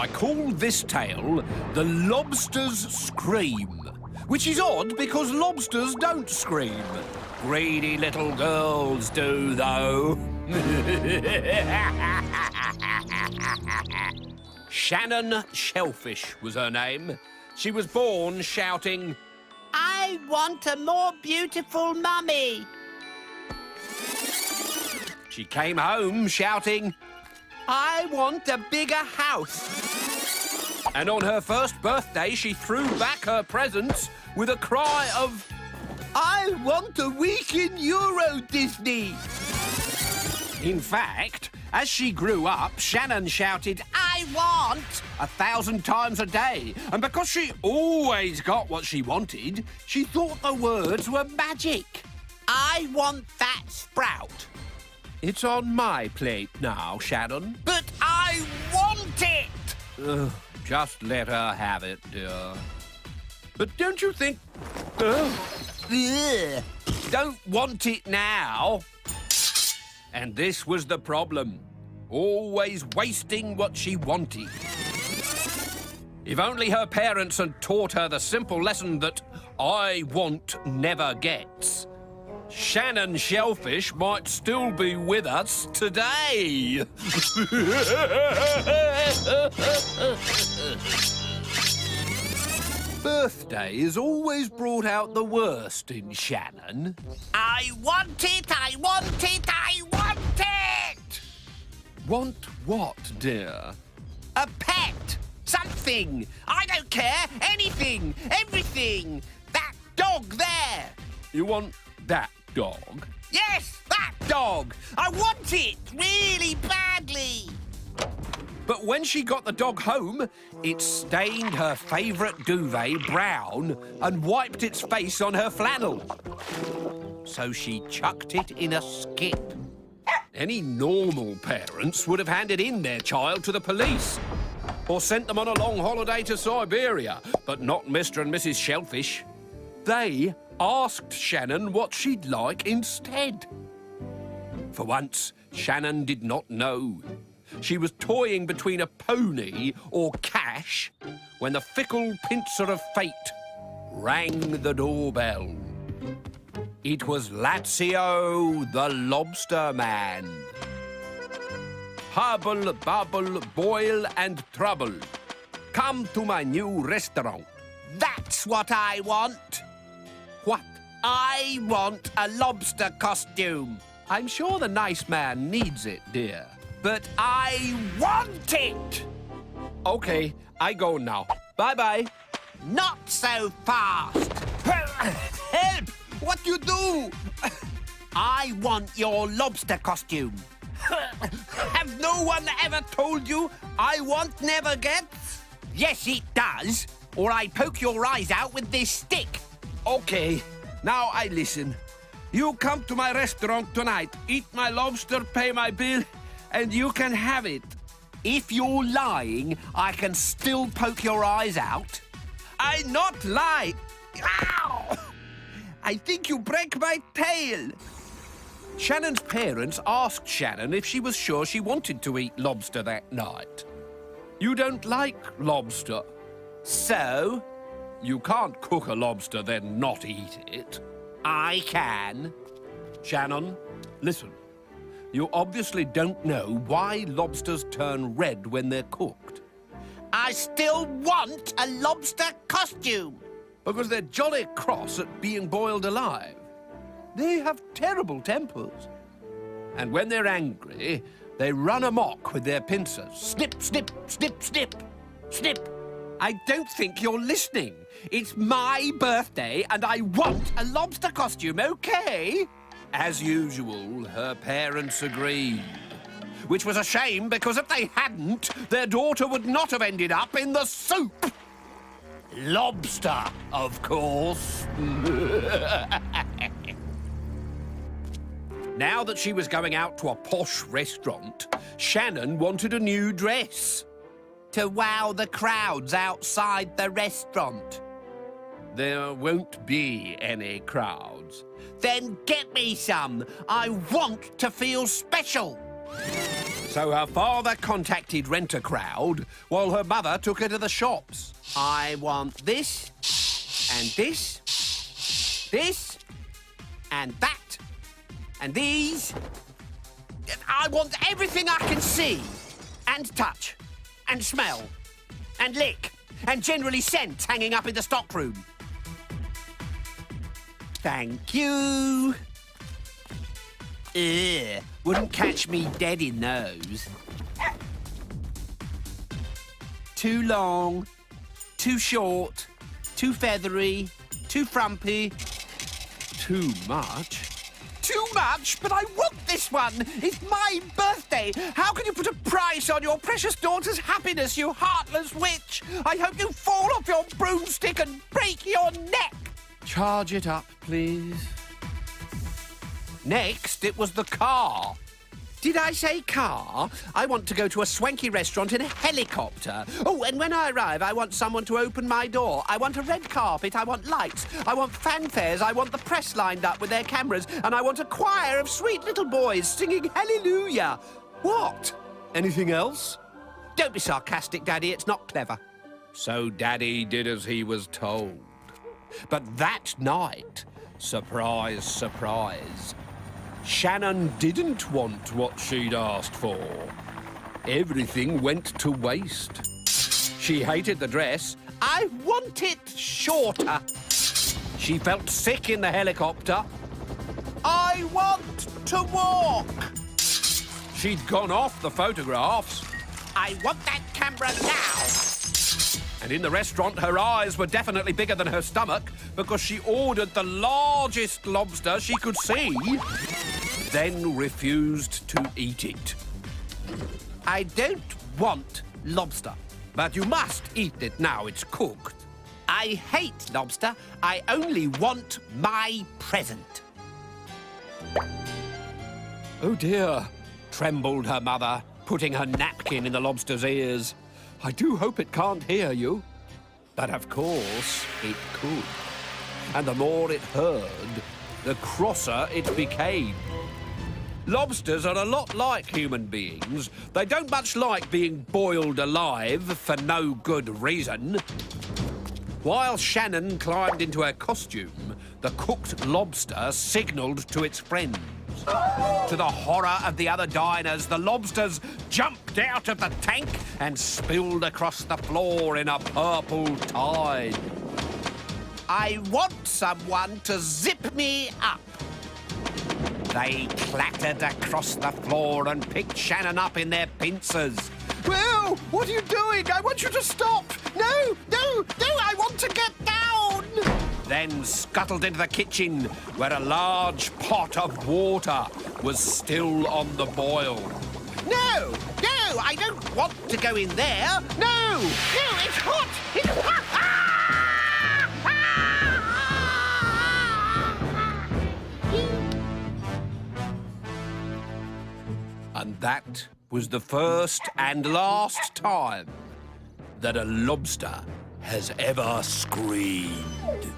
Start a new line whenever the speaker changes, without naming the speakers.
I call this tale The Lobsters Scream, which is odd because lobsters don't scream. Greedy little girls do, though. Shannon Shellfish was her name. She was born shouting,
I want a more beautiful mummy.
She came home shouting, I want a bigger house. And on her first birthday, she threw back her presents with a cry of, I want a week in Euro Disney. In fact, as she grew up, Shannon shouted, I want 1,000 times a day. And because she always got what she wanted, she thought the words were magic.
I want that sprout.
It's on my plate now, Shannon.
But I want it!
Just let her have it, dear. But don't you think... Don't want it now. And this was the problem. Always wasting what she wanted. If only her parents had taught her the simple lesson that I want never gets, Shannon Shellfish might still be with us today. Birthdays always brought out the worst in Shannon.
I want it, I want it, I want it!
Want what, dear?
A pet! Something! I don't care! Anything! Everything! That dog there!
You want that dog?
Yes, that dog! I want it really badly!
But when she got the dog home, it stained her favourite duvet brown and wiped its face on her flannel. So she chucked it in a skip. Any normal parents would have handed in their child to the police or sent them on a long holiday to Siberia, but not Mr. and Mrs. Shellfish. They asked Shannon what she'd like instead. For once, Shannon did not know. She was toying between a pony or cash when the fickle pincer of fate rang the doorbell. It was Lazio, the lobster man. Hubble, bubble, boil and trouble. Come to my new restaurant.
That's what I want.
What?
I want a lobster costume.
I'm sure the nice man needs it, dear.
But I want it!
OK, I go now. Bye-bye.
Not so fast! Help! What you do? I want your lobster costume. Have no one ever told you I want never gets? Yes, it does. Or I poke your eyes out with this stick.
OK, now I listen. You come to my restaurant tonight, eat my lobster, pay my bill, and you can have it.
If you're lying, I can still poke your eyes out.
I not lie.
Ow!
I think you break my tail. Shannon's parents asked Shannon if she was sure she wanted to eat lobster that night. You don't like lobster.
So?
You can't cook a lobster, then not eat it.
I can.
Shannon, listen. You obviously don't know why lobsters turn red when they're cooked.
I still want a lobster costume.
Because they're jolly cross at being boiled alive. They have terrible tempers. And when they're angry, they run amok with their pincers. Snip, snip, snip, snip, snip.
I don't think you're listening. It's my birthday and I want a lobster costume, OK?
As usual, her parents agreed. Which was a shame, because if they hadn't, their daughter would not have ended up in the soup. Lobster, of course. Now that she was going out to a posh restaurant, Shannon wanted a new dress.
To wow the crowds outside the restaurant.
There won't be any crowds.
Then get me some. I want to feel special.
So her father contacted Rent-A-Crowd while her mother took her to the shops.
I want this, and this, and that, and these. I want everything I can see, and touch, and smell, and lick, and generally scent hanging up in the stockroom. Thank you. Ugh, wouldn't catch me dead in those. Too long, too short, too feathery, too frumpy.
Too much?
Too much, but I want this one. It's my birthday. How can you put a price on your precious daughter's happiness, you heartless witch? I hope you fall off your broomstick and break your neck.
Charge it up, please.
Next, it was the car. Did I say car? I want to go to a swanky restaurant in a helicopter. Oh, and when I arrive, I want someone to open my door. I want a red carpet. I want lights. I want fanfares. I want the press lined up with their cameras. And I want a choir of sweet little boys singing hallelujah. What?
Anything else?
Don't be sarcastic, Daddy. It's not clever.
So Daddy did as he was told. But that night, surprise, surprise, Shannon didn't want what she'd asked for. Everything went to waste. She hated the dress.
I want it shorter.
She felt sick in the helicopter.
I want to walk.
She'd gone off the photographs.
I want that camera now.
And in the restaurant, her eyes were definitely bigger than her stomach because she ordered the largest lobster she could see, then refused to eat it.
I don't want lobster.
But you must eat it now it's cooked.
I hate lobster. I only want my present.
Oh dear, trembled her mother, putting her napkin in the lobster's ears. I do hope it can't hear you. But of course it could. And the more it heard, the crosser it became. Lobsters are a lot like human beings. They don't much like being boiled alive for no good reason. While Shannon climbed into her costume, the cooked lobster signalled to its friends. To the horror of the other diners, the lobsters jumped out of the tank and spilled across the floor in a purple tide.
I want someone to zip me up.
They clattered across the floor and picked Shannon up in their pincers.
Whoa! What are you doing? I want you to stop! No! I want to get down!
Then scuttled into the kitchen, where a large pot of water was still on the boil.
No! I don't want to go in there! No! It's hot! It's hot!
And that was the first and last time that a lobster has ever screamed.